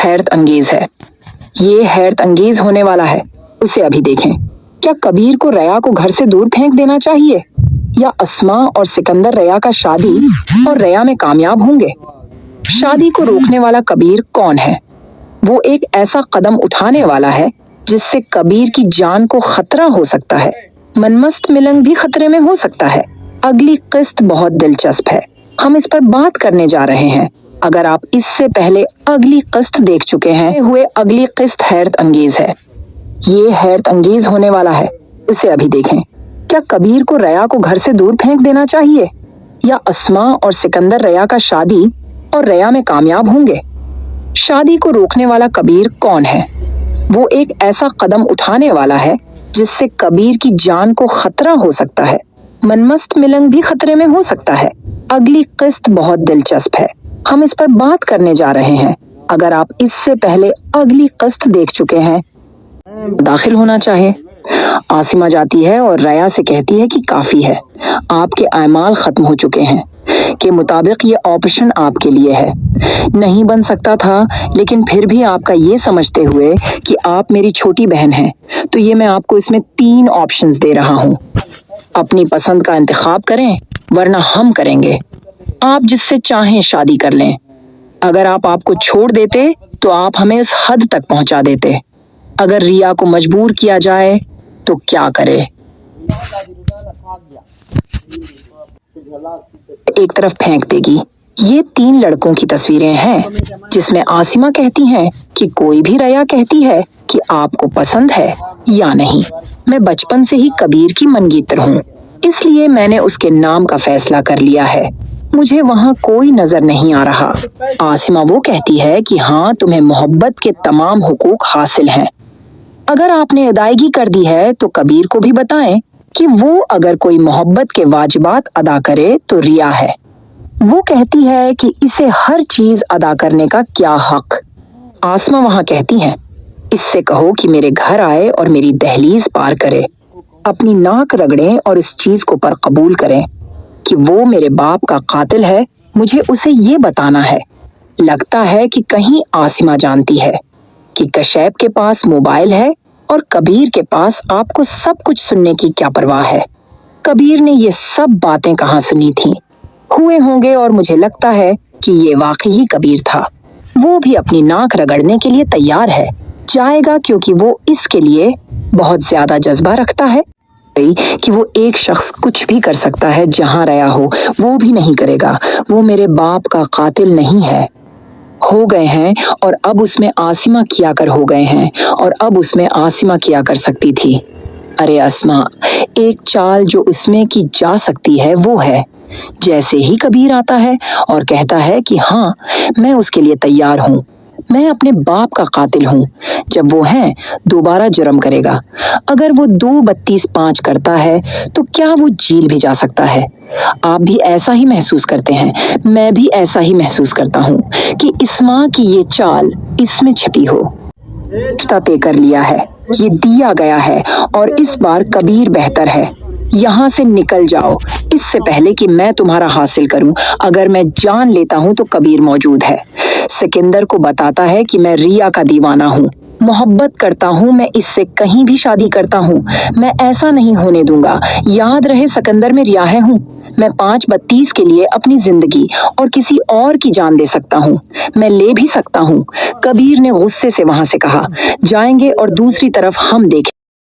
हैरत अंगेज है। ये हैरत अंगेज होने वाला है, उसे अभी देखें। क्या कबीर को रया को घर से दूर फेंक देना चाहिए, या अस्मा और सिकंदर रया का शादी और रया में कामयाब होंगे? शादी को रोकने वाला कबीर कौन है? वो एक ऐसा कदम उठाने वाला है जिससे कबीर की जान को खतरा हो सकता है। मनमस्त मिलंग भी खतरे में हो सकता है। अगली किस्त बहुत दिलचस्प है, हम इस पर बात करने जा रहे हैं। अगर आप इससे पहले अगली किस्त देख चुके हैं हुए अगली किस्त हैरत अंगेज है। ये हैरत अंगेज होने वाला है, उसे अभी देखें। क्या कबीर को रया को घर से दूर फेंक देना चाहिए, या अस्मा और सिकंदर रया का शादी और रया में कामयाब होंगे? शादी को रोकने वाला कबीर कौन है? वो एक ऐसा कदम उठाने वाला है जिससे कबीर की जान को खतरा हो सकता है। मनमस्त मिलंग भी खतरे में हो सकता है। अगली किस्त बहुत दिलचस्प है, हम इस पर बात करने जा रहे हैं। अगर आप इससे पहले अगली किस्त देख चुके हैं, दाखिल होना चाहे। आसिमा जाती है और रया से कहती है कि काफी है, आपके अमाल खत्म हो चुके हैं, के मुताबिक ये ऑप्शन आपके लिए है। नहीं बन सकता था, लेकिन फिर भी आपका ये समझते हुए कि आप मेरी छोटी बहन हैं, तो ये मैं आपको इसमें 3 ऑप्शंस दे रहा हूँ। अपनी पसंद का इंतखाब करें, वरना हम करेंगे। आप जिससे चाहें शादी कर लें। अगर आप आपको छोड़ देते तो आप हमें इस हद तक पहुंचा देते। अगर रिया को मजबूर किया जाए तो क्या करे? एक तरफ फेंक देगी। ये 3 लड़कों की तस्वीरें हैं जिसमें आसिमा कहती हैं कि कोई भी रया कहती है कि आपको पसंद है या नहीं। मैं बचपन से ही कबीर की मनगीतर हूँ, इसलिए मैंने उसके नाम का फैसला कर लिया है। मुझे वहाँ कोई नजर नहीं आ रहा। आसिमा वो कहती है कि हाँ, तुम्हें मोहब्बत के तमाम हुकूक हासिल हैं। अगर आपने अदायगी कर दी है तो कबीर को भी बताएं कि वो अगर कोई मोहब्बत के वाजिबात अदा करे तो रिया है। वो कहती है कि इसे हर चीज अदा करने का क्या हक। आसमा वहाँ कहती हैं, इससे कहो कि मेरे घर आए और मेरी दहलीज पार करे, अपनी नाक रगड़ें और इस चीज को पर कबूल करें कि वो मेरे बाप का कातिल है। मुझे उसे ये बताना है। लगता है कि कहीं आसिमा जानती है कि कशैब के पास मोबाइल है और कबीर के पास आपको सब कुछ सुनने की क्या परवाह है। कबीर ने ये सब बातें कहाँ सुनी थी, हुए होंगे, और मुझे लगता है कि ये वाकई ही कबीर था। वो भी अपनी नाक रगड़ने के लिए तैयार है, जाएगा, क्योंकि वो इसके लिए बहुत ज्यादा जज्बा रखता है कि वो एक शख्स कुछ भी कर सकता है। जहां रया हो वो भी नहीं करेगा। वो मेरे बाप का कातिल नहीं है। हो गए हैं और अब उसमें आसिमा किया कर हो गए हैं, और अब उसमें आसिमा किया कर सकती थी। अरे अस्मा, एक चाल जो उसमें की जा सकती है वो है, जैसे ही कबीर आता है और कहता है कि हाँ, मैं उसके लिए तैयार हूँ, मैं अपने बाप का कातिल हूँ, जब वो है दोबारा जुर्म करेगा। अगर वो 2-32-5 करता है तो क्या वो जेल भी जा सकता है? आप भी ऐसा ही महसूस करते हैं, मैं भी ऐसा ही महसूस करता हूँ कि इस्मा की ये चाल इसमें छिपी हो। तय कर लिया है, ये दिया गया है, और इस बार कबीर बेहतर है। यहाँ से निकल जाओ इससे पहले कि मैं तुम्हारा हासिल करूं। अगर मैं जान लेता हूं तो कबीर मौजूद है। सिकंदर को बताता है कि मैं रिया का दीवाना हूं, मोहब्बत करता हूं, मैं इससे कहीं भी शादी करता हूं, मैं ऐसा नहीं होने दूंगा। याद रहे, सिकंदर में रियाहे हूं। मैं 5-32 के लिए अपनी जिंदगी और किसी और की जान दे सकता हूँ, मैं ले भी सकता हूँ। कबीर ने गुस्से से वहां से कहा, जाएंगे और दूसरी तरफ हम देखें।